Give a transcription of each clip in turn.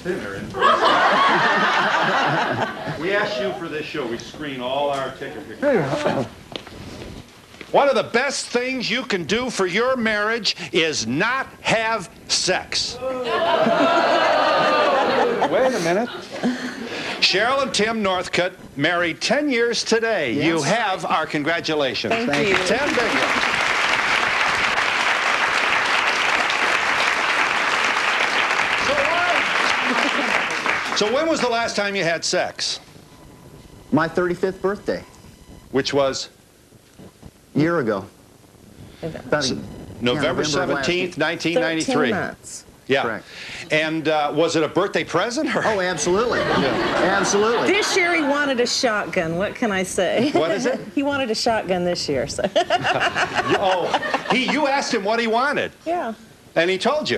thinner. We asked you for this show. We screen all our ticket pictures. One of the best things you can do for your marriage is not have sex. Wait a minute. Cheryl and Tim Northcutt married 10 years today. Yes. You have our congratulations. Thank you. 10 big ones. So when was the last time you had sex? My 35th birthday. Which was? A year ago. November 17th, 1993. 13 months. Yeah. Correct. And was it a birthday present? Or? Oh, absolutely. Yeah. Absolutely. This year he wanted a shotgun. What can I say? What is it? He wanted a shotgun this year. So. You asked him what he wanted. Yeah. And he told you.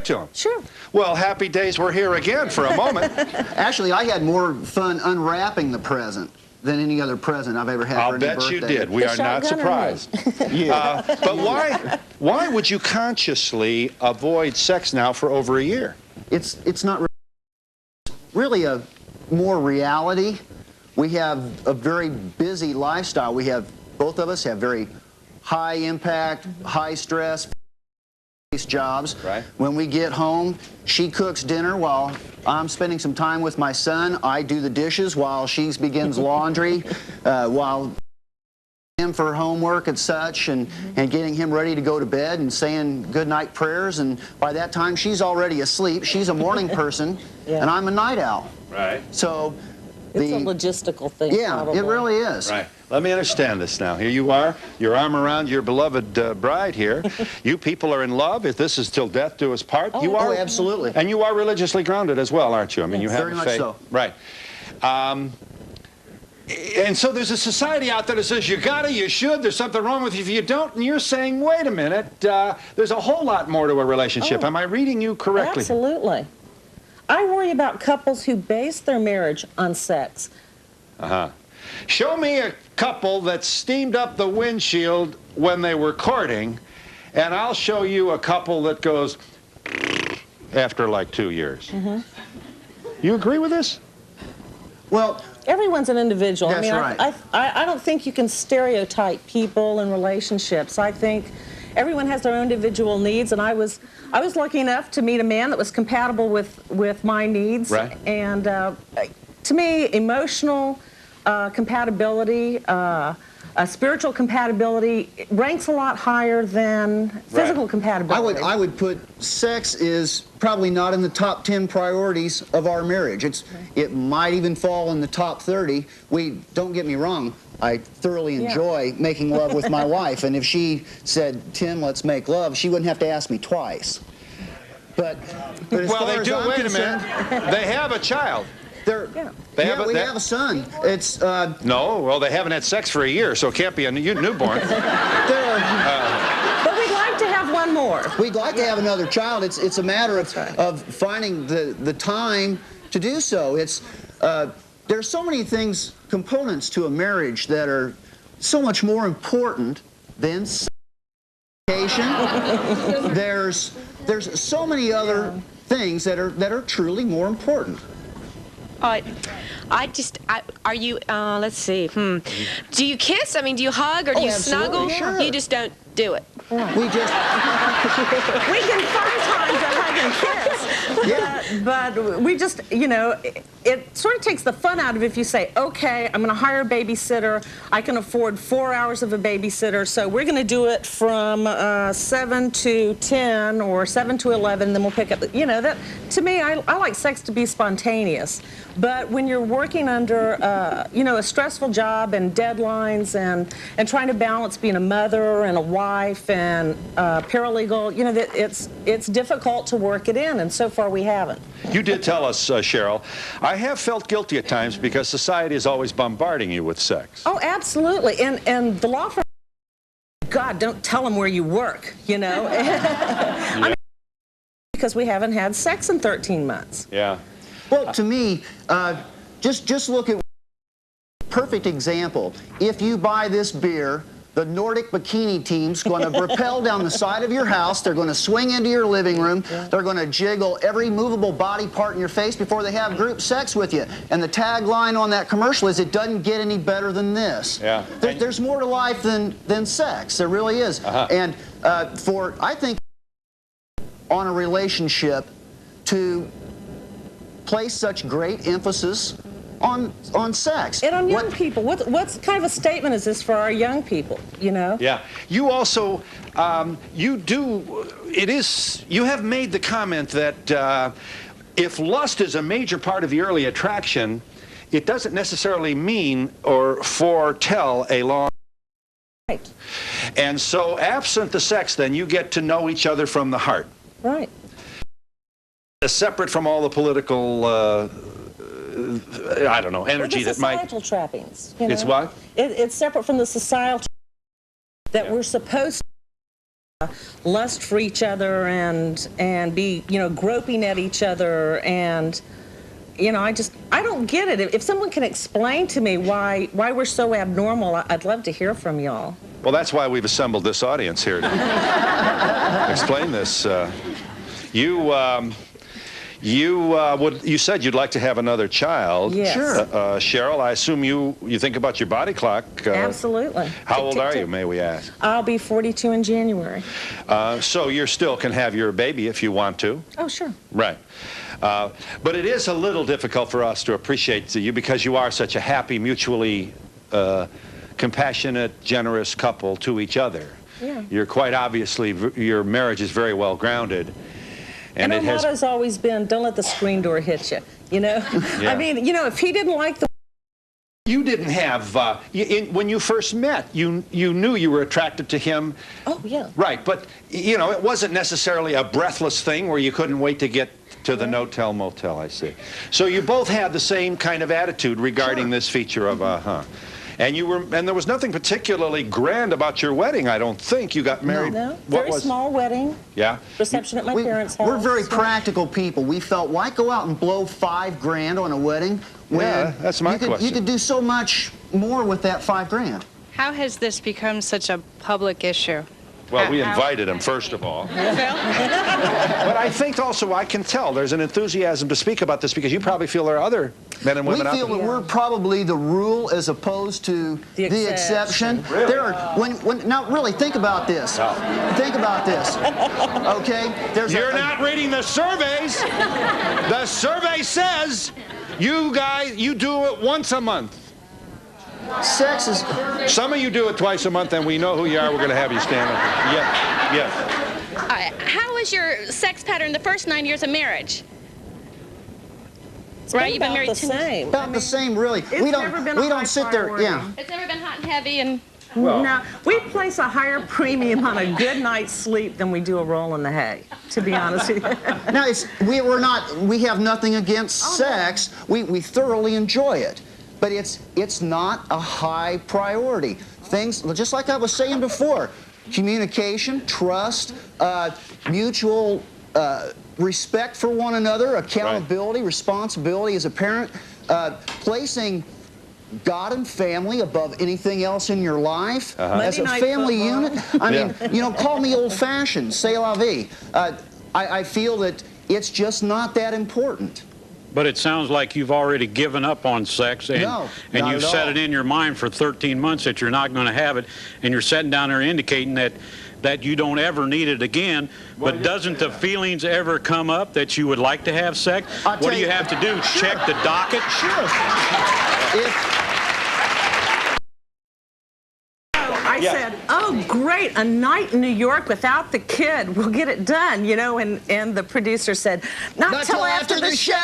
To him. Sure. Well, happy days were here again for a moment. Actually, I had more fun unwrapping the present than any other present I've ever had for any birthday. I'll bet you did. We are not surprised. But why would you consciously avoid sex now for over a year? It's not really a more reality. We have a very busy lifestyle. Both of us have very high impact, high stress jobs. Right. When we get home, she cooks dinner while I'm spending some time with my son. I do the dishes while she begins laundry, while him for homework and such, and getting him ready to go to bed and saying goodnight prayers. And by that time, she's already asleep. She's a morning person, and I'm a night owl. Right. So it's a logistical thing. Yeah, probably. it really is. Right. Let me understand this now. Here you are, your arm around your beloved bride here. You people are in love. If this is till death do us part, you are. Oh, absolutely. And you are religiously grounded as well, aren't you? I mean, Yes. you have Very a much faith. so. Right. And so there's a society out there that says you gotta, you should, there's something wrong with you if you don't, and you're saying, wait a minute, there's a whole lot more to a relationship. Am I reading you correctly? Absolutely. I worry about couples who base their marriage on sex. Show me a couple that steamed up the windshield when they were courting, and I'll show you a couple that goes after like 2 years. You agree with this? Well, Everyone's an individual. That's I mean, right. I don't think you can stereotype people and relationships. I think everyone has their own individual needs, and I was lucky enough to meet a man that was compatible with my needs. Right. And to me, emotional compatibility, spiritual compatibility it ranks a lot higher than physical compatibility. I would put sex is probably not in the top 10 priorities of our marriage. It might even fall in the top 30. Don't get me wrong, I thoroughly enjoy making love with my wife, and if she said, Tim, let's make love, she wouldn't have to ask me twice. But as Well, far they as do. I'm Wait a concerned, minute. They have a child. we have a son. It's No, well, they haven't had sex for a year, so it can't be a newborn. But we'd like to have one more. We'd like to have another child. It's a matter of finding the time to do so. There's so many things, components to a marriage that are so much more important than communication. There's so many other things that are truly more important. Are you, let's see, do you kiss? I mean, do you hug or do you snuggle? Sure. You just don't do it. We just... We can find time to hug and kiss. But we just, it sort of takes the fun out of it if you say, okay, I'm going to hire a babysitter. I can afford 4 hours of a babysitter, so we're going to do it from 7 to 10 or 7 to 11, then we'll pick up. That to me, I like sex to be spontaneous. But when you're working under, a stressful job and deadlines and trying to balance being a mother and a wife and paralegal, it's difficult to work it in, and so far we haven't. You did tell us, Cheryl, I have felt guilty at times because society is always bombarding you with sex. Oh, absolutely. And the law firm, God, don't tell them where you work, I mean, because we haven't had sex in 13 months. Yeah. Well, to me, just look at perfect example. If you buy this beer the Nordic bikini team's going to rappel down the side of your house. They're going to swing into your living room. They're going to jiggle every movable body part in your face before they have group sex with you. And the tagline on that commercial is, it doesn't get any better than this. Yeah. There's more to life than sex. There really is. And I think, on a relationship to place such great emphasis on sex. And on young people. What's kind of a statement is this for our young people, you know? Yeah. You also, you have made the comment that if lust is a major part of the early attraction, it doesn't necessarily mean or foretell a long. Right. And so absent the sex, then you get to know each other from the heart. Right. Separate from all the political I don't know, energy that might. Societal trappings. You know? It's what? It's separate from the societal that we're supposed to lust for each other and be, you know, groping at each other, and you know, I don't get it. If someone can explain to me why we're so abnormal, I'd love to hear from y'all. Well, that's why we've assembled this audience here to explain this. You said you'd like to have another child. Yes. Sure. Cheryl, I assume you think about your body clock. Absolutely. How old are you, may we ask? I'll be 42 in January. So you still can have your baby if you want to. Oh, sure. Right. But it is a little difficult for us to appreciate you because you are such a happy, mutually compassionate, generous couple to each other. Yeah. You're quite obviously, your marriage is very well grounded. And our motto's always been, don't let the screen door hit you, you know? Yeah. I mean, you know, if he didn't like the... You didn't have, when you first met, you knew you were attracted to him. Oh, yeah. Right, but, you know, it wasn't necessarily a breathless thing where you couldn't wait to get to the no-tell motel, I see. So you both had the same kind of attitude regarding this feature of, And there was nothing particularly grand about your wedding, I don't think. You got married. No, very small wedding. Yeah. Reception at my parents' house. We're very practical people. We felt, why go out and blow $5,000 on a wedding when that's my question. You could do so much more with that $5,000? How has this become such a public issue? Well, we invited him, first of all. But I think also I can tell there's an enthusiasm to speak about this because you probably feel there are other men and women out there. We feel that we're probably the rule as opposed to the exception. Really? There are, now, really, think about this. Think about this. Okay? You're not reading the surveys. The survey says you guys, you do it once a month. Sex is... Some of you do it twice a month, and we know who you are. We're going to have you stand up. Yes. How was your sex pattern the first 9 years of marriage? It's right, you've been married 10 years. About the same, really. We don't sit there, yeah. It's never been hot and heavy and... Well, no, we place a higher premium on a good night's sleep than we do a roll in the hay, to be honest with you. Now, we have nothing against sex. We thoroughly enjoy it. But it's not a high priority. Things, just like I was saying before, communication, trust, mutual respect for one another, accountability, responsibility as a parent, placing God and family above anything else in your life as a family unit. I mean, you know, call me old-fashioned, c'est la vie. I feel that it's just not that important. But it sounds like you've already given up on sex, and you've set it in your mind for 13 months that you're not going to have it, and you're sitting down there indicating that you don't ever need it again. But doesn't the feelings ever come up that you would like to have sex? What do you have to do? Check the docket? Sure. I said, oh, great, a night in New York without the kid. We'll get it done, you know, and the producer said, not till after the show.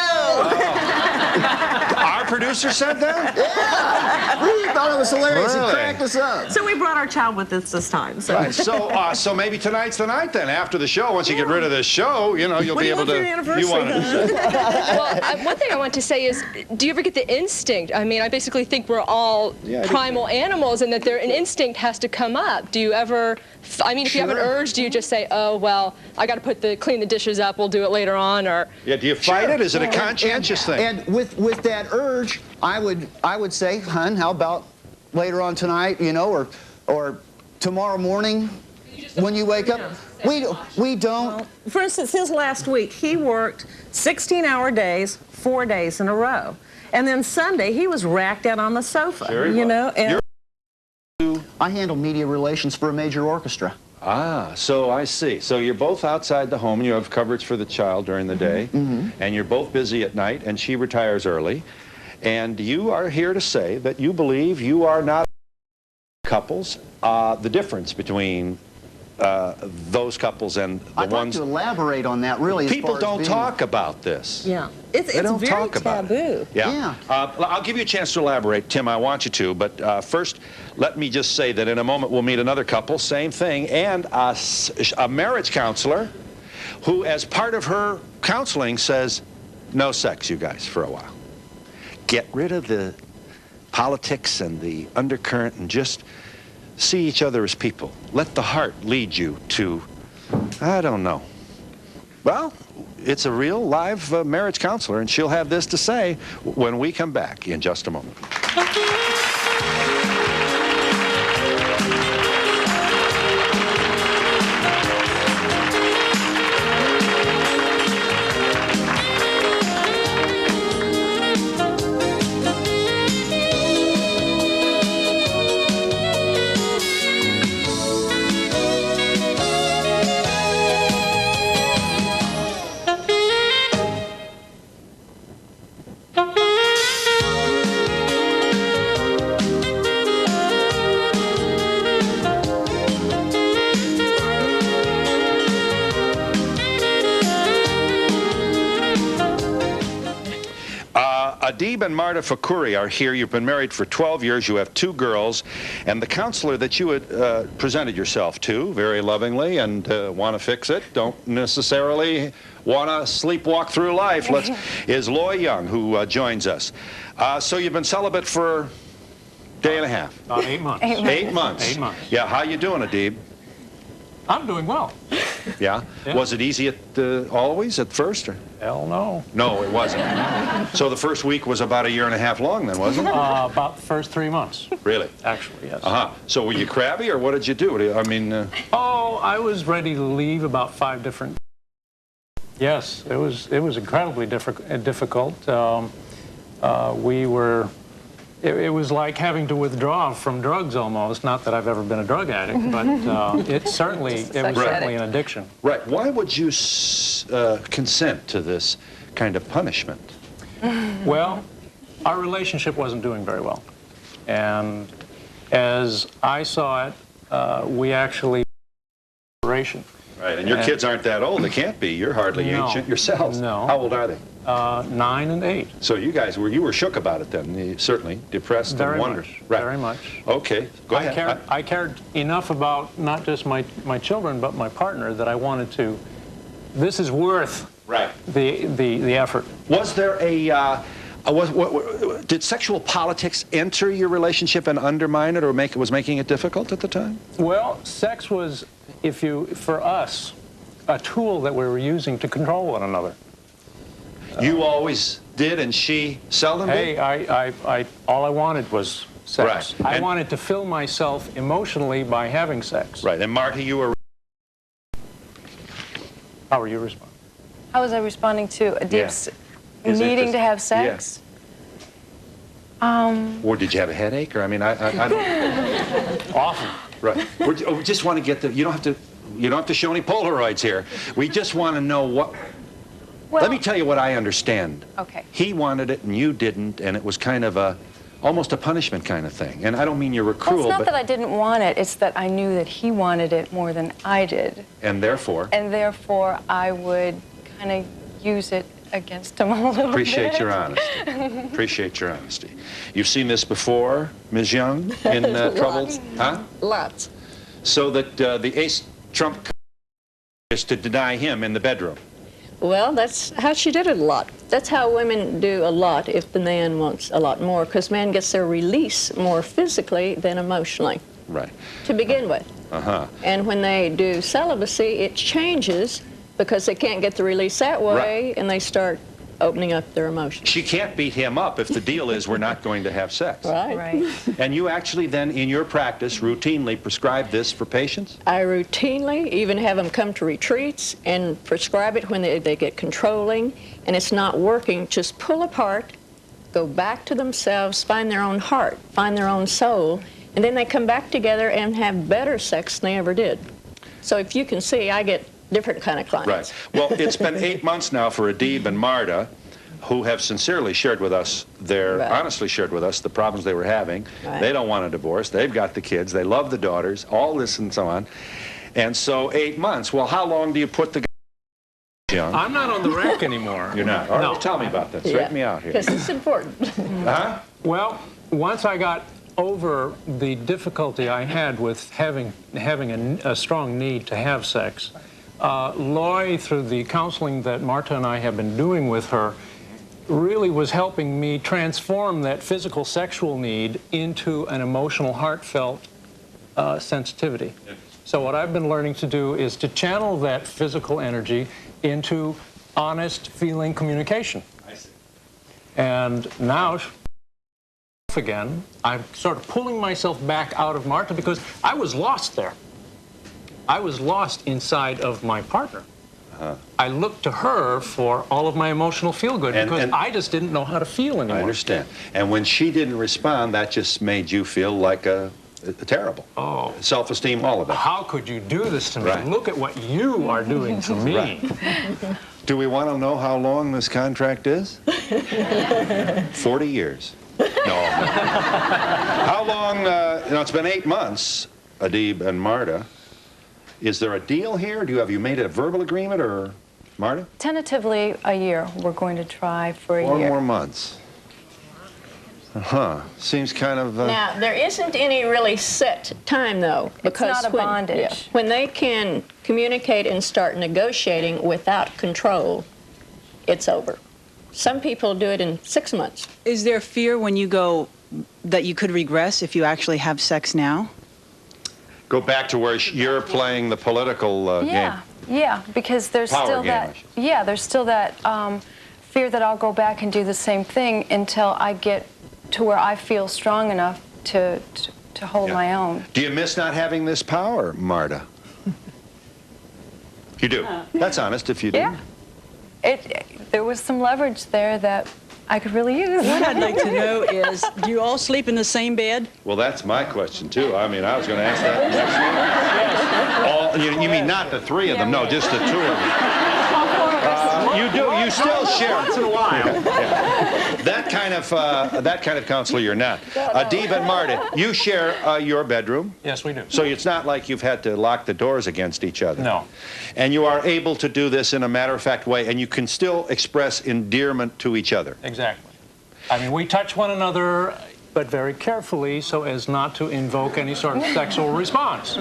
Our producer said that? Yeah. We thought it was hilarious. Really? He cracked us up. So we brought our child with us this time. So, Right. So maybe tonight's the night then. After the show, once you get rid of this show, you know, you'll be able to. You want it. Well, one thing I want to say is, do you ever get the instinct? I mean, I basically think we're all primal animals, and that an instinct has to come up. Do you ever? I mean, if you have an urge, do you just say, "Oh well, I got to clean the dishes up. We'll do it later on," or? Yeah. Do you fight it? Is it a conscientious thing? And with that urge, I would say, hun, how about later on tonight, you know, or tomorrow morning when you wake up? We don't. For instance, his last week, he worked 16-hour days, 4 days in a row. And then Sunday, he was racked out on the sofa, you know. And I handle media relations for a major orchestra. Ah, so I see. So you're both outside the home, and you have coverage for the child during the day, and you're both busy at night, and she retires early. And you are here to say that you believe you are not couples. The difference between those couples and the I'd ones... like to elaborate on that, really. People don't talk about this. yeah, it's don't very talk about it. taboo. Yeah. I'll give you a chance to elaborate, Tim. I want you to. But first, let me just say that in a moment we'll meet another couple, same thing, and a marriage counselor who, as part of her counseling, says, no sex, you guys, for a while. Get rid of the politics and the undercurrent and just see each other as people. Let the heart lead you to, I don't know. Well, it's a real live marriage counselor, and she'll have this to say when we come back in just a moment. Adib and Marta Fakuri are here. You've been married for 12 years. You have 2 girls. And the counselor that you had presented yourself to very lovingly and want to fix it, don't necessarily want to sleepwalk through life, is Loy Young, who joins us. So you've been celibate for a day and a half? 8 months. 8 months. 8 months. Yeah, how you doing, Adib? I'm doing well. Yeah? Was it easy always at first? Or? Hell no. No, it wasn't. So the first week was about a year and a half long then, wasn't it? About the first 3 months. Really? Actually, yes. So were you crabby, or what did you do? I mean... Oh, I was ready to leave about 5 different... Yes, it was incredibly difficult. We were... It was like having to withdraw from drugs almost. Not that I've ever been a drug addict, but it was certainly an addiction. Right. Why would you consent to this kind of punishment? Well, our relationship wasn't doing very well. And as I saw it, we actually... Right, and your kids aren't that old. They can't be. You're hardly ancient yourselves. No. How old are they? 9 and 8. So you guys were shook about it then, certainly depressed and wondered. Right. Very much. Okay, go ahead. I cared enough about not just my children, but my partner that I wanted to. This is worth the effort. Was there a? Did sexual politics enter your relationship and undermine it, or was making it difficult at the time? Well, sex was, for us, a tool that we were using to control one another. You always did, and she seldom did? Hey, all I wanted was sex. Right. I wanted to fill myself emotionally by having sex. Right, and Marty, you were... How were you responding? How was I responding to Adib's needing to have sex? Or did you have a headache? Or I mean, I don't... Often. Right. We just want to get the... You don't have to show any Polaroids here. We just want to know what... Well, let me tell you what I understand. Okay. He wanted it and you didn't, and it was kind of almost a punishment kind of thing. And I don't mean you were cruel, well, it's not that I didn't want it, it's that I knew that he wanted it more than I did. And therefore? And therefore, I would kind of use it against him a little Appreciate bit. your honesty. Appreciate your honesty. You've seen this before, Ms. Young, in troubles? Huh? Lots. So that the ace trump is to deny him in the bedroom. Well, that's how she did it a lot. That's how women do a lot if the man wants a lot more, because man gets their release more physically than emotionally. Right. To begin with. And when they do celibacy, it changes because they can't get the release that way, and they start opening up their emotions. She can't beat him up if the deal is we're not going to have sex. Right. And you actually then, in your practice, routinely prescribe this for patients? I routinely even have them come to retreats and prescribe it when they get controlling, and it's not working. Just pull apart, go back to themselves, find their own heart, find their own soul, and then they come back together and have better sex than they ever did. So if you can see, I get different kind of clients. Right. Well, it's been 8 months now for Adib and Marta, who have sincerely shared with us honestly shared with us the problems they were having. Right. They don't want a divorce. They've got the kids. They love the daughters, all this and so on. And so 8 months. Well, how long do you put the young? I'm not on the rack anymore. You're not? All right, No. well, tell me about that. Straighten me out here. Because it's important. Huh? Well, once I got over the difficulty I had with having a strong need to have sex, Loy, through the counseling that Marta and I have been doing with her, really was helping me transform that physical sexual need into an emotional, heartfelt sensitivity. Yeah. So what I've been learning to do is to channel that physical energy into honest feeling communication. I see. And now, again, I'm sort of pulling myself back out of Marta because I was lost there. I was lost inside of my partner. I looked to her for all of my emotional feel-good because I just didn't know how to feel anymore. I understand. And when she didn't respond, that just made you feel like a terrible. Oh. Self-esteem, all of that. How could you do this to me? Right. Look at what you are doing to me. Right. Do we want to know how long this contract is? 40 years. No. How long, it's been 8 months, Adib and Marta. Is there a deal here? Have you made a verbal agreement, or Marta? Tentatively, a year. We're going to try for a year. 4 more months. Seems kind of... Now, there isn't any really set time, though. Because it's not a bondage. When they can communicate and start negotiating without control, it's over. Some people do it in 6 months. Is there fear when you go that you could regress if you actually have sex now? Go back to where you're playing the political game. Yeah, because there's Power still game, that. Yeah, there's still that fear that I'll go back and do the same thing until I get to where I feel strong enough to hold my own. Do you miss not having this power, Marta? You do. That's honest if you do. Yeah. There was some leverage there that I could really use. What I'd like to know is, do you all sleep in the same bed? Well, that's my question, too. I mean, I was going to ask that next one. You mean not the 3 of them? No, just the 2 of them. You do. You still share. Once in a while. Yeah. That kind of counselor you're not. Adib and Marta, you share your bedroom. Yes, we do. So it's not like you've had to lock the doors against each other. No. And you are able to do this in a matter-of-fact way, and you can still express endearment to each other. Exactly. I mean, we touch one another, but very carefully so as not to invoke any sort of sexual response.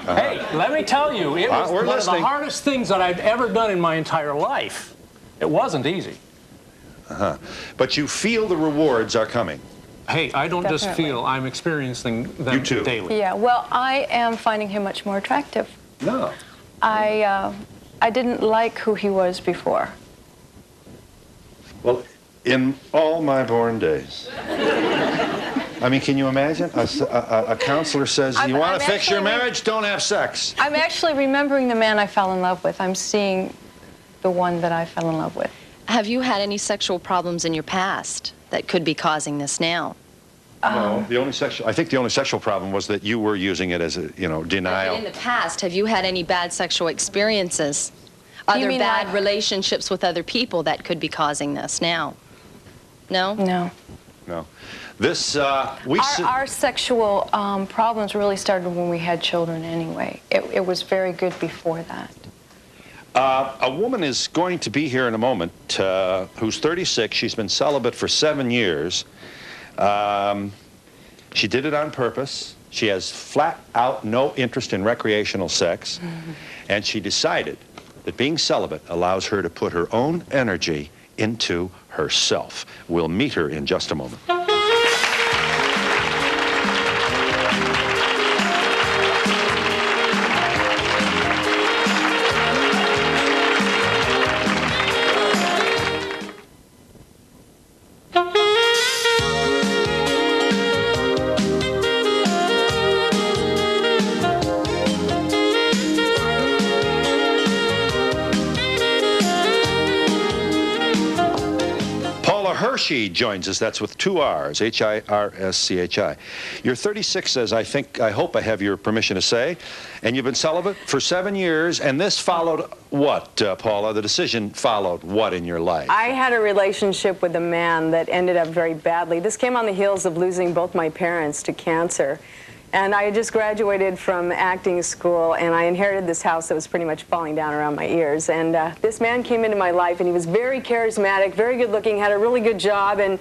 Hey, let me tell you, it was one of the hardest things that I've ever done in my entire life. It wasn't easy. But you feel the rewards are coming. Hey, I don't just Definitely. feel, I'm experiencing them daily. Yeah, well, I am finding him much more attractive. No. I didn't like who he was before. Well, in all my born days. I mean, can you imagine? A counselor says, you want to fix your marriage? Don't have sex. I'm actually remembering the man I fell in love with. I'm seeing the one that I fell in love with. Have you had any sexual problems in your past that could be causing this now? No, I think the only sexual problem was that you were using it as a, denial. In the past, have you had any bad sexual experiences? Other bad relationships with other people that could be causing this now? No? No. No. This, Our sexual problems really started when we had children anyway. It was very good before that. A woman is going to be here in a moment who's 36. She's been celibate for 7 years. She did it on purpose. She has flat out no interest in recreational sex. Mm-hmm. And she decided that being celibate allows her to put her own energy into herself. We'll meet her in just a moment. Hirschy joins us. That's with 2 R's, H-I-R-S-C-H-I. You're 36, as I hope I have your permission to say, and you've been celibate for 7 years, and this followed what, Paula? The decision followed what in your life? I had a relationship with a man that ended up very badly. This came on the heels of losing both my parents to cancer. And I had just graduated from acting school, and I inherited this house that was pretty much falling down around my ears. And this man came into my life, and he was very charismatic, very good looking, had a really good job, and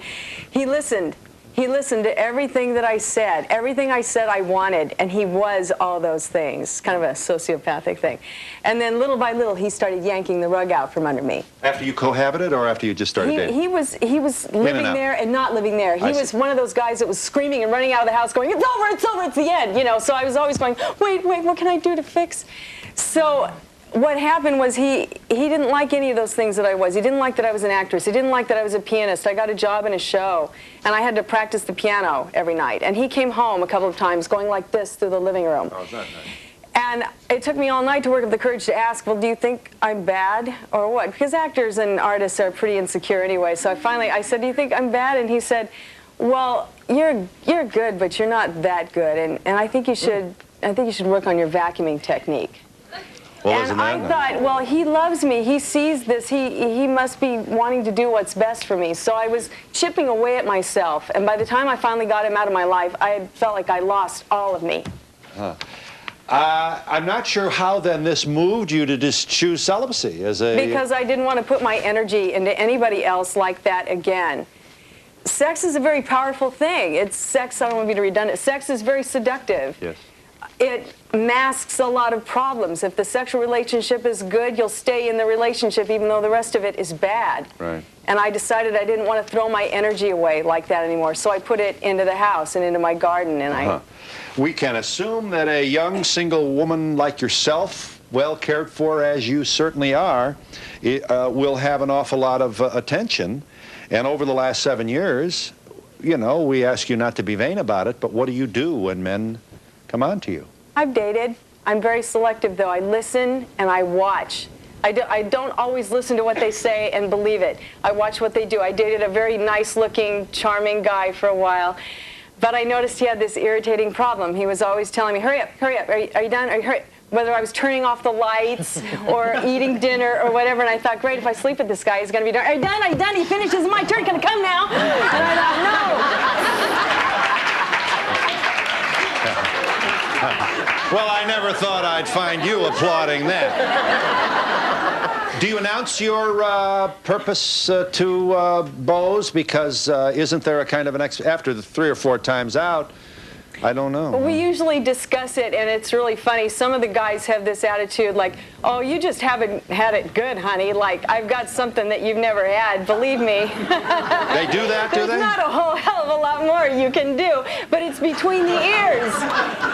he listened. He listened to everything that I said. Everything I said I wanted, and he was all those things. Kind of a sociopathic thing. And then little by little, he started yanking the rug out from under me. After you cohabited, or after you just started dating? He was living there and not living there. He was one of those guys that was screaming and running out of the house going, it's over, it's the end, you know. So I was always going, wait, what can I do to fix? So what happened was he didn't like any of those things that I was. He didn't like that I was an actress. He didn't like that I was a pianist. I got a job in a show, and I had to practice the piano every night. And he came home a couple of times going like this through the living room. Oh, is that nice? And it took me all night to work up the courage to ask, well, do you think I'm bad or what? Because actors and artists are pretty insecure anyway. So I said, do you think I'm bad? And he said, well, you're good, but you're not that good. And I think you should work on your vacuuming technique. Well, and I thought, well, he loves me. He sees this. He must be wanting to do what's best for me. So I was chipping away at myself. And by the time I finally got him out of my life, I had felt like I lost all of me. I'm not sure how then this moved you to just choose celibacy as a... Because I didn't want to put my energy into anybody else like that again. Sex is a very powerful thing. I don't want to be redundant. Sex is very seductive. Yes. It masks a lot of problems. If the sexual relationship is good, you'll stay in the relationship even though the rest of it is bad. Right. And I decided I didn't want to throw my energy away like that anymore, so I put it into the house and into my garden. And We can assume that a young single woman like yourself, well cared for as you certainly are, will have an awful lot of attention. And over the last 7 years, you know, we ask you not to be vain about it, but what do you do when men come on to you? I've dated. I'm very selective, though. I listen and I watch. I don't always listen to what they say and believe it. I watch what they do. I dated a very nice-looking, charming guy for a while, but I noticed he had this irritating problem. He was always telling me, hurry up, are you done? Hurry. Whether I was turning off the lights or eating dinner or whatever, and I thought, great, if I sleep with this guy, he's going to be done. Are you done? Are you done? He finishes. It's my turn. Can I come now? And I thought, no. Well, I never thought I'd find you applauding that. Do you announce your purpose to beaux? Because isn't there a kind of an after the 3 or 4 times out? I don't know. Well, we usually discuss it, and it's really funny. Some of the guys have this attitude like, oh, you just haven't had it good, honey. Like, I've got something that you've never had. Believe me. They do that, do they? There's not a whole hell of a lot more you can do, but it's between the ears.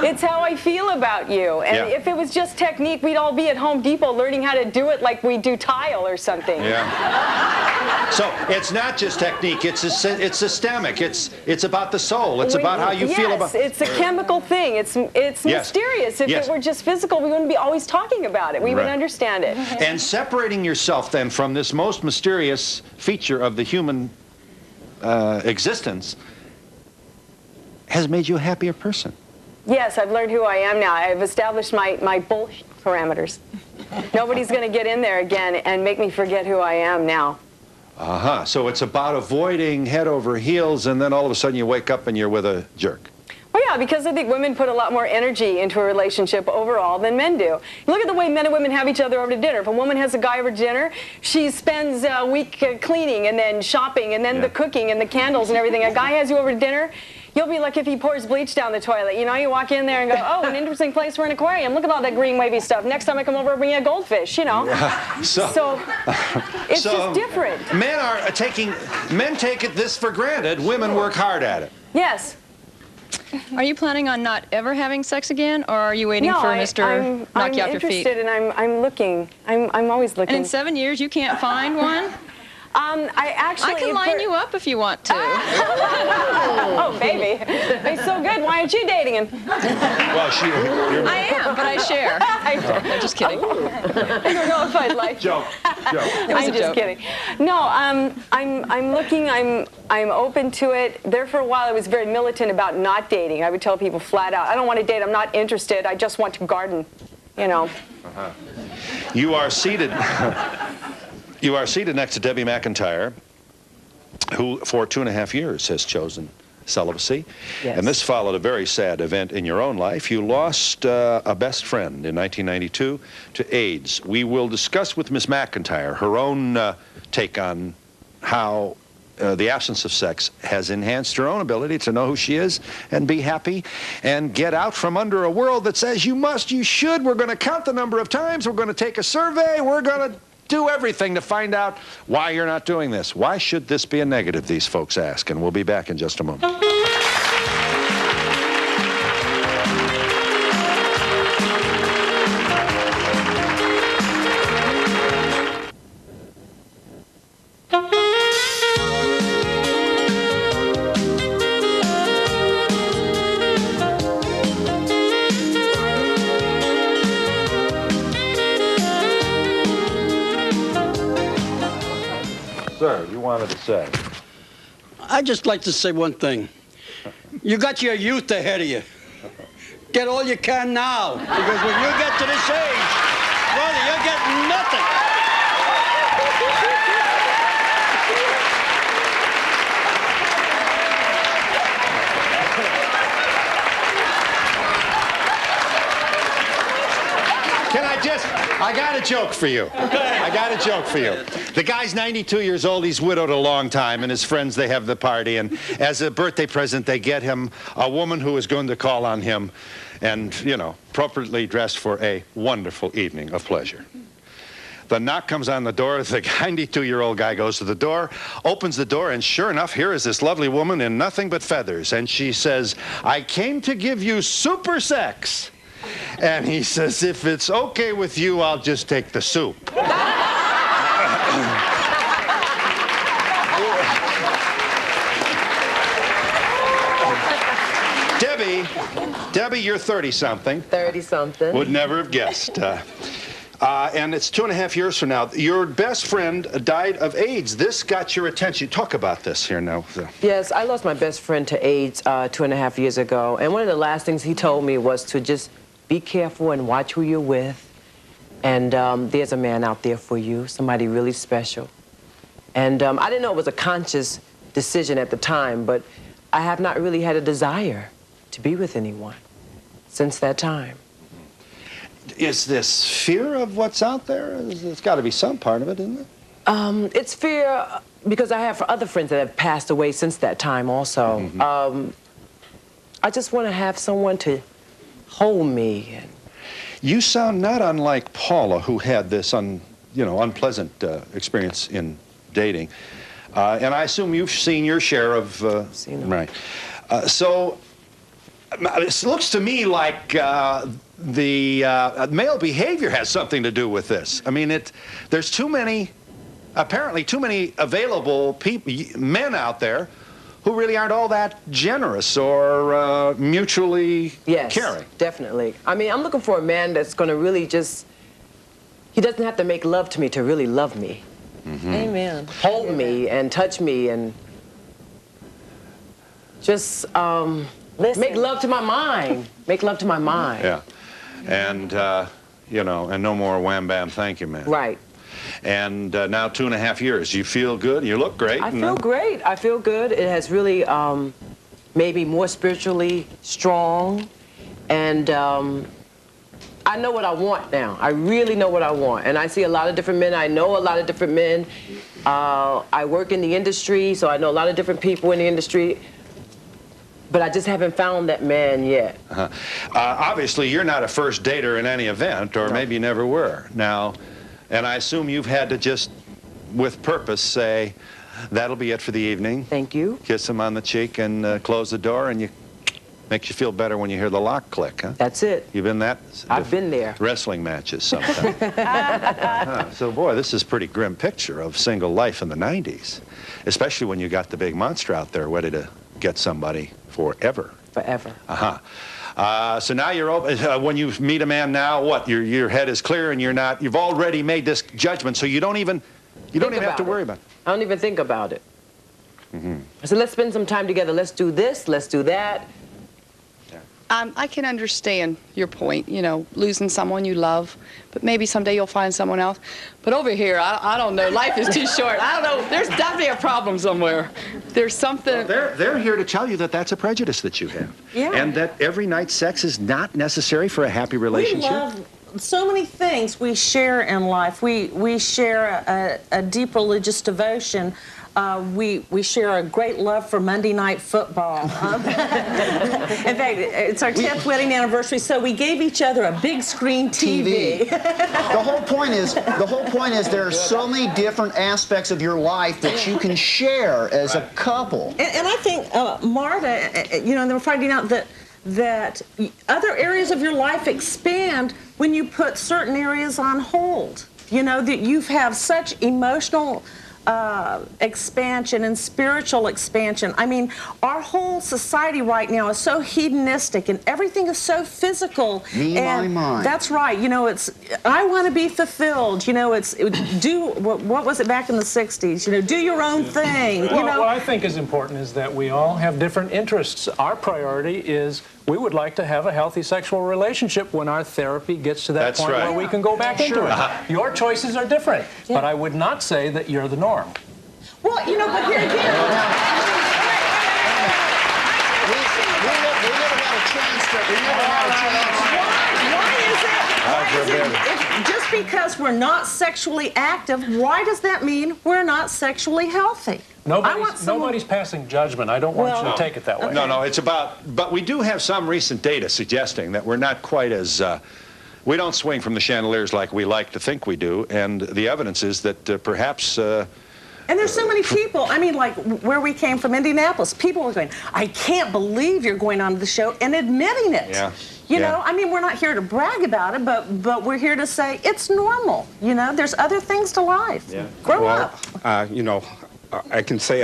It's how I feel about you. And if it was just technique, we'd all be at Home Depot learning how to do it like we do tile or something. Yeah. So it's not just technique. It's systemic. It's about the soul. It's about how you feel about. It's a chemical thing. It's mysterious. If it were just physical, we wouldn't be always talking about it. We would understand it. And separating yourself then from this most mysterious feature of the human existence has made you a happier person. Yes, I've learned who I am now. I've established my bullshit parameters. Nobody's going to get in there again and make me forget who I am now. So it's about avoiding head over heels, and then all of a sudden you wake up and you're with a jerk. Well, yeah, because I think women put a lot more energy into a relationship overall than men do. Look at the way men and women have each other over to dinner. If a woman has a guy over to dinner, she spends a week cleaning and then shopping and then the cooking and the candles and everything. A guy has you over to dinner, you'll be like if he pours bleach down the toilet. You know, you walk in there and go, oh, an interesting place for an aquarium. Look at all that green wavy stuff. Next time I come over, I'll bring you a goldfish, you know. So it's just different. Men take this for granted. Women work hard at it. Yes. Are you planning on not ever having sex again, or are you waiting for Mr. Knock You Off Your Feet? I'm interested, and I'm looking. I'm always looking. And in 7 years, you can't find one? I actually... I can line you up if you want to. Oh, baby. He's so good. Why aren't you dating him? Well, I am, but I share. I'm just kidding. I don't know if I'd like... Joke. I'm just kidding. No, I'm looking, I'm open to it. There for a while I was very militant about not dating. I would tell people flat out, I don't want to date, I'm not interested, I just want to garden, you know. You are seated. You are seated next to Debbie McIntyre, who for 2.5 years has chosen celibacy. Yes. And this followed a very sad event in your own life. You lost a best friend in 1992 to AIDS. We will discuss with Ms. McIntyre her own take on how the absence of sex has enhanced her own ability to know who she is and be happy and get out from under a world that says you must, you should. We're going to count the number of times. We're going to take a survey. We're going to do everything to find out why you're not doing this. Why should this be a negative, these folks ask. And we'll be back in just a moment. Sir, you wanted to say. I'd just like to say one thing. You got your youth ahead of you. Get all you can now, because when you get to this age, brother, you're getting nothing. I got a joke for you. The guy's 92 years old. He's widowed a long time, and his friends, they have the party. And as a birthday present, they get him a woman who is going to call on him and, you know, appropriately dressed for a wonderful evening of pleasure. The knock comes on the door. The 92-year-old guy goes to the door, opens the door, and sure enough, here is this lovely woman in nothing but feathers. And she says, "I came to give you super sex." And he says, "If it's okay with you, I'll just take the soup." Debbie, you're 30-something. 30-something. Would never have guessed. And it's 2.5 years from now. Your best friend died of AIDS. This got your attention. Talk about this here now. Yes, I lost my best friend to AIDS 2.5 years ago. And one of the last things he told me was to just be careful and watch who you're with. And there's a man out there for you, somebody really special. And I didn't know it was a conscious decision at the time, but I have not really had a desire to be with anyone since that time. Is this fear of what's out there? It's got to be some part of it, isn't it? It's fear because I have other friends that have passed away since that time also. Mm-hmm. I just want to have someone to hold me. You sound not unlike Paula, who had this unpleasant experience in dating. And I assume you've seen your share of... seen them. Right. So it looks to me like the male behavior has something to do with this. I mean, there's apparently too many available men out there who really aren't all that generous or mutually caring. Yes, definitely. I mean, I'm looking for a man that's going to really just, he doesn't have to make love to me to really love me. Mm-hmm. Amen. Hold me and touch me and just make love to my mind. Make love to my mind. Yeah. And, and no more wham, bam, thank you, man. Right. And now 2.5 years. You feel good? You look great. I feel great. I feel good. It has really made me more spiritually strong. And I know what I want now. I really know what I want. And I see a lot of different men. I know a lot of different men. I work in the industry, so I know a lot of different people in the industry. But I just haven't found that man yet. Obviously, you're not a first dater in any event, or maybe you never were. Now, and I assume you've had to just, with purpose, say, that'll be it for the evening. Thank you. Kiss him on the cheek and close the door, and you Makes you feel better when you hear the lock click, huh? That's it. You've been that? I've been there. Wrestling matches sometimes. So, boy, this is a pretty grim picture of single life in the 90s, especially when you got the big monster out there ready to get somebody forever. Forever. So now you're open. When you meet a man now, what? Your head is clear, and you've already made this judgment, so you don't even have to worry about it. I don't even think about it. So let's spend some time together. Let's do this. Let's do that. I can understand your point, you know, losing someone you love, but maybe someday you'll find someone else. But over here, I don't know. Life is too short. I don't know. There's definitely a problem somewhere. There's something. Well, they're here to tell you that that's a prejudice that you have. Yeah. And that every night sex is not necessary for a happy relationship. We love so many things we share in life. We share a deep religious devotion. We share a great love for Monday Night Football. In fact, it's our 10th wedding anniversary, so we gave each other a big screen TV. The whole point is there are so many different aspects of your life that you can share as a couple. And I think, Marta, you know, they're finding out that other areas of your life expand when you put certain areas on hold. You know, that you have such emotional expansion and spiritual expansion. I mean, our whole society right now is so hedonistic and everything is so physical. My. That's right. You know, I want to be fulfilled. You know, what was it back in the 60s? You know, do your own thing. Well, you know? what I think is important is that we all have different interests. Our priority is we would like to have a healthy sexual relationship when our therapy gets to that point where we can go back into it. Your choices are different, but I would not say that you're the norm. Well, you know, but here again. We never had a chance. Why is it just because we're not sexually active, why does that mean we're not sexually healthy? Nobody's passing judgment. I don't want you to take it that way. No, it's about, but we do have some recent data suggesting that we're not quite as, we don't swing from the chandeliers like we like to think we do, and the evidence is that perhaps... and there's so many people, I mean, like where we came from, Indianapolis, people were going, I can't believe you're going on to the show, and admitting it. Yeah. You know, I mean, we're not here to brag about it, but we're here to say it's normal. You know, there's other things to life. Yeah. Grow up. You know, I can say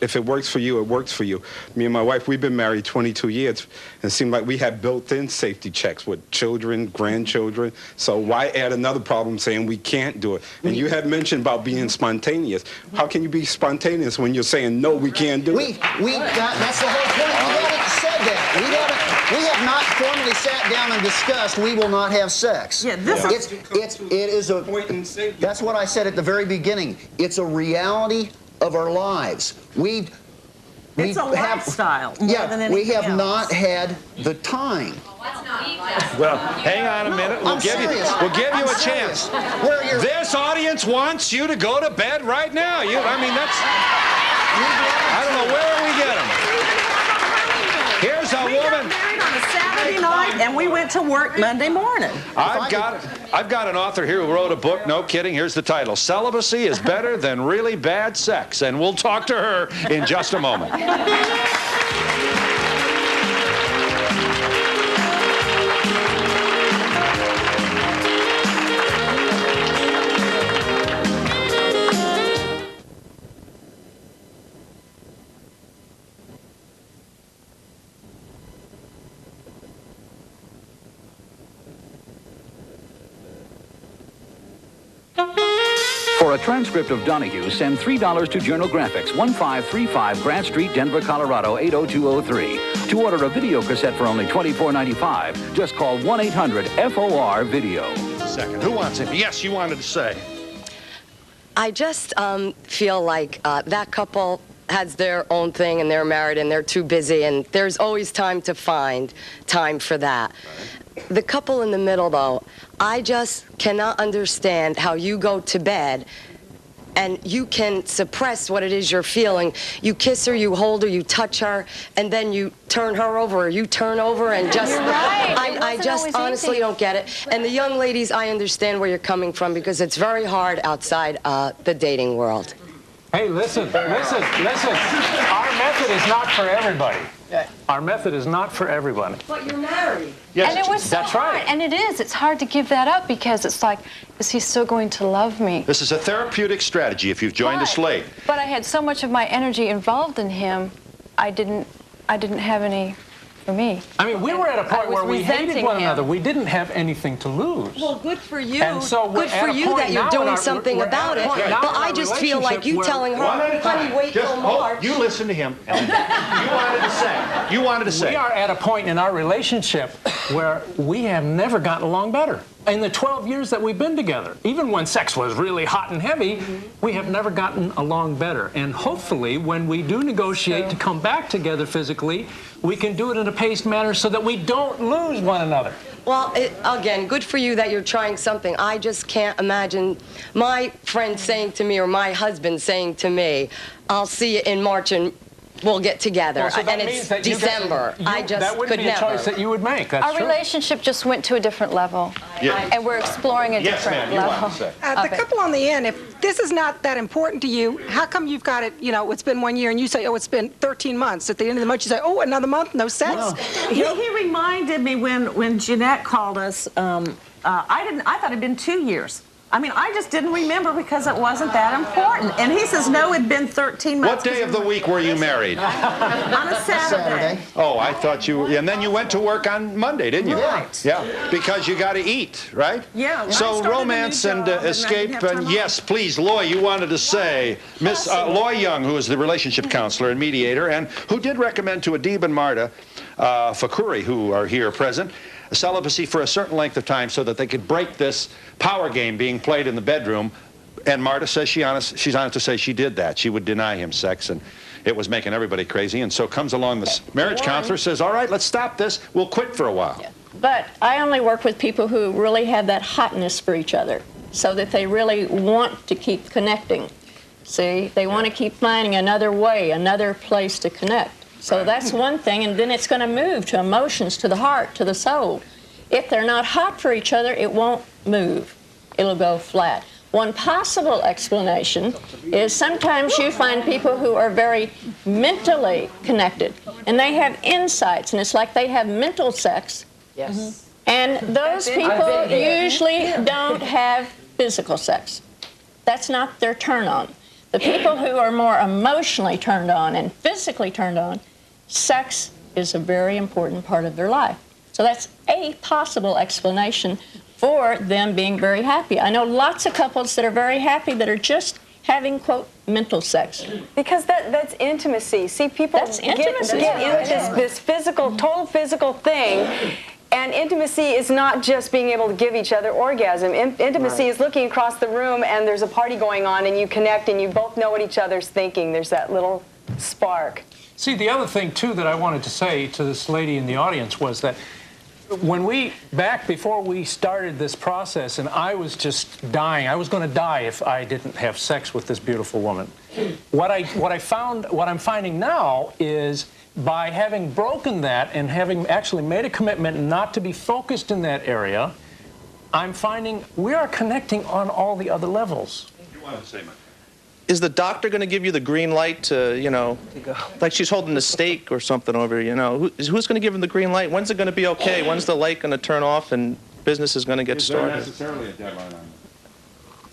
if it works for you, it works for you. Me and my wife, we've been married 22 years, and it seemed like we had built-in safety checks with children, grandchildren. So why add another problem saying we can't do it? And you had mentioned about being spontaneous. How can you be spontaneous when you're saying, no, we can't do it? That's the whole point. We haven't said that. We have not formally sat down and discussed we will not have sex. Yeah, it is a point in safety. That's what I said at the very beginning. It's a reality of our lives. It's a lifestyle more than anything we have else. not had the time. Well, hang on a minute. We'll give you a chance. This audience wants you to go to bed right now. I mean, that's... I don't know where we get them. Here's a woman... We got married on a Saturday night, and we went to work Monday morning. I've got an author here who wrote a book, no kidding, here's the title, Celibacy is Better Than Really Bad Sex, and we'll talk to her in just a moment. For a transcript of Donahue, send $3 to Journal Graphics, 1535 Grant Street, Denver, Colorado, 80203. To order a video cassette for only $24.95, just call 1-800-FOR-VIDEO. Second, who wants it? Yes, you wanted to say. I just feel like that couple has their own thing and they're married and they're too busy, and there's always time to find time for that. Right. The couple in the middle, though, I just cannot understand how you go to bed and you can suppress what it is you're feeling. You kiss her, you hold her, you touch her, and then you turn her over, or you turn over and just... You're right. I just honestly don't get it. And the young ladies, I understand where you're coming from because it's very hard outside the dating world. Hey, listen. Our method is not for everybody. Our method is not for everybody. But you're married. Yes, and it was so that's hard. right. And it is. It's hard to give that up because it's like, is he still going to love me? This is a therapeutic strategy if you've joined us late. But I had so much of my energy involved in him, I didn't have any for me. I mean, we were at a point where we hated resenting one him. another. We didn't have anything to lose. Well, good for you. And so we're good at for a you point that you're now doing in our- something we're at a about it. point But now in I our just feel like you relationship telling her, One at a time. honey, wait Just till hold- March. You listen to him. You wanted to say. You wanted to say. We are at a point in our relationship where we have never gotten along better. In the 12 years that we've been together, even when sex was really hot and heavy, we have never gotten along better. And hopefully, when we do negotiate to come back together physically, we can do it in a paced manner so that we don't lose one another. Well, again, good for you that you're trying something. I just can't imagine my friend saying to me or my husband saying to me, I'll see you in March and we'll get together. Well, so that and means it's that you December. guys- I just that wouldn't could be a never. choice that you would make. That's Our true. relationship just went to a different level. Yeah. And we're exploring a Yes, different ma'am, you level. wanted to say. The of it. couple on the end, if this is not that important to you, how come you've got it, you know, it's been 1 year and you say, oh, it's been 13 months. At the end of the month, you say, oh, another month, no sex? He reminded me when Jeanette called us, I thought it'd been 2 years. I mean, I just didn't remember because it wasn't that important. And he says, no, it'd been 13 months. What day of the week were you married? On a Saturday. Oh, I thought you. And then you went to work on Monday, didn't you? Right. Yeah, because you got to eat, right? Yeah, well, I So started a romance new and job, and I escape didn't have and time yes, please, Loy, you wanted to say Miss Loy Young, who is the relationship counselor and mediator, and who did recommend to Adib and Marta Fakuri, who are here present, celibacy for a certain length of time so that they could break this power game being played in the bedroom. And Marta says she's honest to say she did that. She would deny him sex, and it was making everybody crazy. And so comes along this marriage counselor, says, all right, let's stop this. We'll quit for a while. Yeah. But I only work with people who really have that hotness for each other, so that they really want to keep connecting. See, they want to keep finding another way, another place to connect. So that's one thing, and then it's going to move to emotions, to the heart, to the soul. If they're not hot for each other, it won't move. It'll go flat. One possible explanation is sometimes you find people who are very mentally connected, and they have insights, and it's like they have mental sex. Yes. And those people usually don't have physical sex. That's not their turn on. The people who are more emotionally turned on and physically turned on, sex is a very important part of their life. So that's a possible explanation for them being very happy. I know lots of couples that are very happy that are just having, quote, mental sex. Because that's intimacy. See, people That's intimacy. get into this physical, total physical thing. And intimacy is not just being able to give each other orgasm. Intimacy is looking across the room and there's a party going on and you connect and you both know what each other's thinking. There's that little spark. See, the other thing, too, that I wanted to say to this lady in the audience was that back before we started this process, and I was just dying, I was going to die if I didn't have sex with this beautiful woman. What I'm finding now is by having broken that and having actually made a commitment not to be focused in that area, I'm finding we are connecting on all the other levels. You wanted to say, Mike? Is the doctor going to give you the green light to, you know, like she's holding the steak or something over, you know? Who's going to give him the green light? When's it going to be okay? When's the light going to turn off and business is going to get started? Is there necessarily a deadline on it?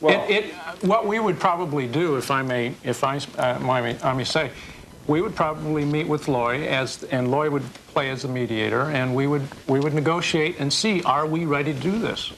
Well, What we would probably do, if I may say, we would probably meet with Loy, and Loy would play as the mediator, and we would negotiate and see, are we ready to do this?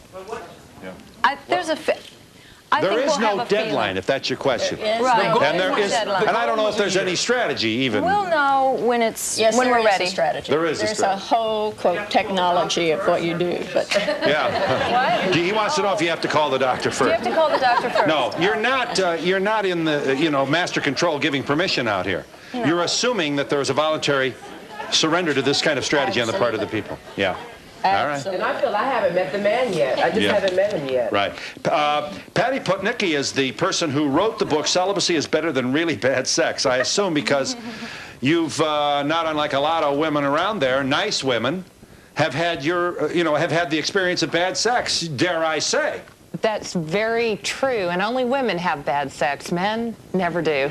There is no deadline, if that's your question. Right. And there is, and I don't know if there's any strategy even. We'll know when we're ready. A strategy. There is a There's strategy. a whole, quote, technology of what you do. But Yeah. He wants to know if you have to call the doctor first. You have to call the doctor first. No, you're not in the master control giving permission out here. No. You're assuming that there is a voluntary surrender to this kind of strategy on the part of the people. Yeah. All right. And I feel I haven't met the man yet. I just haven't met him yet. Right. Patty Putnicki is the person who wrote the book, Celibacy is Better Than Really Bad Sex. I assume because you've, not unlike a lot of women around there, nice women, have had have had the experience of bad sex, dare I say. That's very true, and only women have bad sex. Men never do.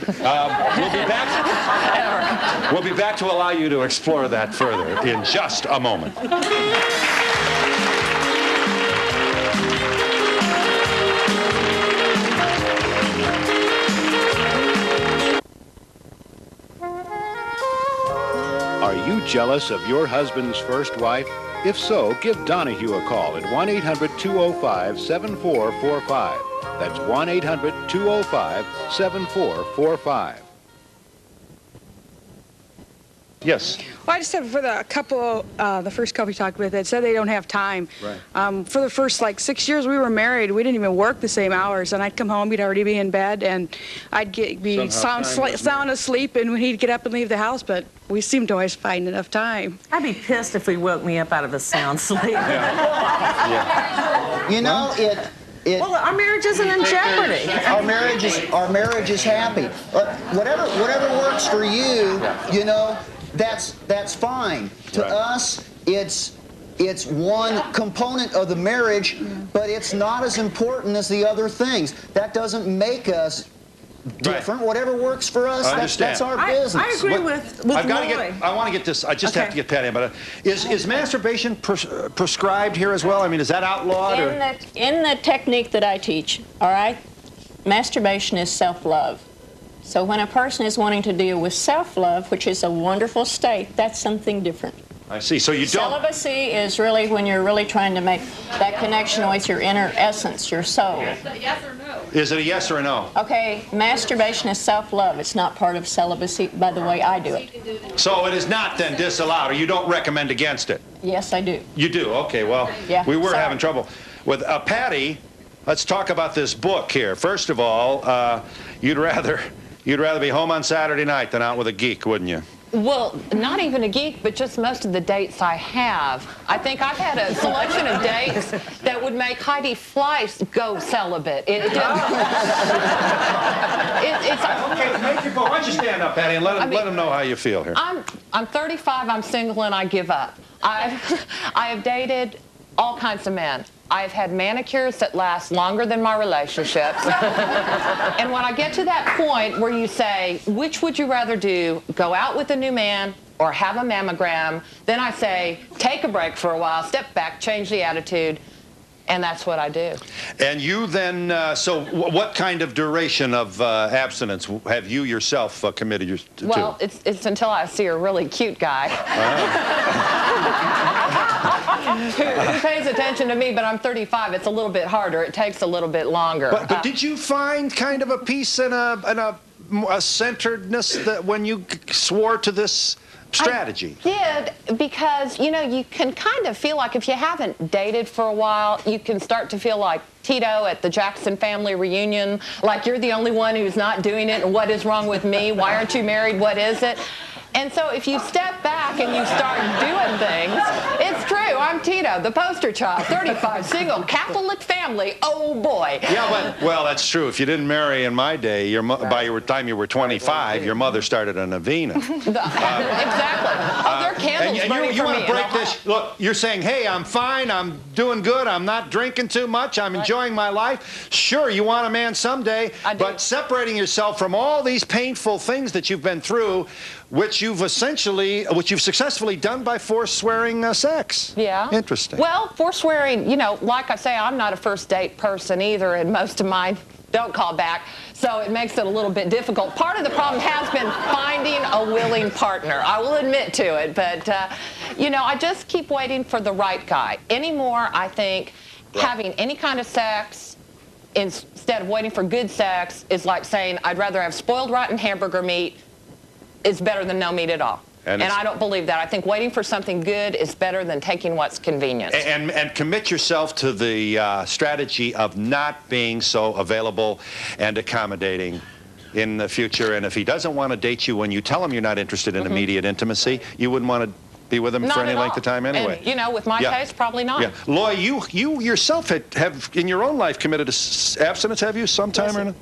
We'll be back to allow you to explore that further in just a moment. Are you jealous of your husband's first wife? If so, give Donahue a call at 1-800-205-7445. That's 1-800-205-7445. Yes. Well, I just have for the couple, the first couple we talked with, that said they don't have time. Right. For the first 6 years we were married, we didn't even work the same hours, and I'd come home, he'd already be in bed, and I'd be sound asleep, and he'd get up and leave the house, but we seemed to always find enough time. I'd be pissed if he woke me up out of a sound sleep. You know, well, our marriage isn't in jeopardy. Our marriage is happy. Whatever works for you, you know, that's fine. To us, it's one component of the marriage, but it's not as important as the other things. That doesn't make us different. Right. Whatever works for us, that's our business. I agree with Roy. I want to get this. I just have to get Patty about it. Is masturbation prescribed here as well? I mean, is that outlawed? In the technique that I teach, all right, masturbation is self-love. So when a person is wanting to deal with self-love, which is a wonderful state, that's something different. I see. So you don't. Celibacy is really when you're really trying to make that connection with your inner essence, your soul. Is it a yes or no? Is it a yes or a no? Okay, masturbation is self-love. It's not part of celibacy by the way I do it. So it is not then disallowed, or you don't recommend against it? Yes, I do. You do? Okay, well, we were having trouble. With Patty, let's talk about this book here. First of all, you'd rather be home on Saturday night than out with a geek, wouldn't you? Well, not even a geek, but just most of the dates I have. I think I've had a selection of dates that would make Heidi Fleiss go celibate. Okay, make your point. Why don't you stand up, Patty, and let them know how you feel here. I'm 35, I'm single, and I give up. I have dated all kinds of men. I've had manicures that last longer than my relationships. And when I get to that point where you say, which would you rather do, go out with a new man or have a mammogram, then I say, take a break for a while, step back, change the attitude, and that's what I do. And you then, so what kind of duration of abstinence have you yourself committed to? Well, it's until I see a really cute guy. Who pays attention to me, but I'm 35. It's a little bit harder. It takes a little bit longer. But did you find kind of a peace and a centeredness that when you swore to this strategy? I did, because, you know, you can kind of feel like if you haven't dated for a while, you can start to feel like Tito at the Jackson family reunion, like you're the only one who's not doing it, and what is wrong with me? Why aren't you married? What is it? And so if you step back and you start doing things, it's true. I'm Tito, the poster child, 35, single, Catholic family. Oh, boy. Yeah, well, that's true. If you didn't marry in my day, by the time you were 25, your mother started a novena. Exactly. Oh, there are candles burning you for want me. to break this? Look, you're saying, hey, I'm fine, I'm doing good, I'm not drinking too much, I'm enjoying my life. Sure, you want a man someday, but separating yourself from all these painful things that you've been through, which you've successfully done by forswearing sex. Yeah. Interesting. Well, forswearing, you know, like I say, I'm not a first date person either, and most of mine don't call back, so it makes it a little bit difficult. Part of the problem has been finding a willing partner. I will admit to it, but, you know, I just keep waiting for the right guy. Anymore, I think having any kind of sex instead of waiting for good sex is like saying I'd rather have spoiled rotten hamburger meat is better than no meat at all. And I don't believe that. I think waiting for something good is better than taking what's convenient. And commit yourself to the strategy of not being so available and accommodating in the future. And if he doesn't want to date you when you tell him you're not interested in immediate intimacy, you wouldn't want to be with him for any length of time anyway. And, you know, with my taste, probably not. Yeah. Loy, you yourself have in your own life committed to abstinence, have you, sometime or not?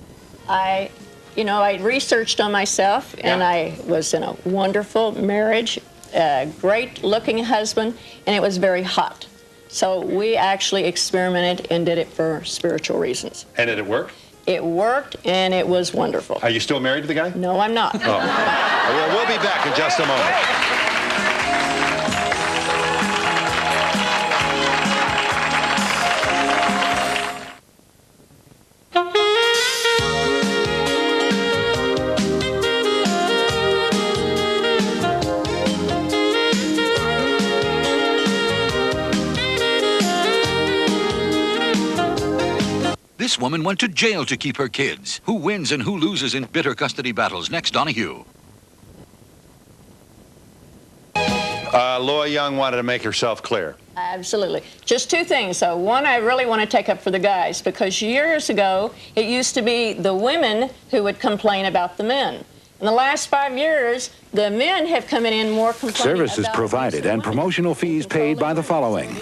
You know, I researched on myself, and I was in a wonderful marriage, a great-looking husband, and it was very hot. So we actually experimented and did it for spiritual reasons. And did it work? It worked, and it was wonderful. Are you still married to the guy? No, I'm not. Oh. Well, we'll be back in just a moment. This woman went to jail to keep her kids. Who wins and who loses in bitter custody battles? Next, Donahue. Loa Young wanted to make herself clear. Absolutely. Just two things. So one, I really want to take up for the guys, because years ago, it used to be the women who would complain about the men. In the last 5 years, the men have come in more complaining Services about provided and promotional fees paid by the following.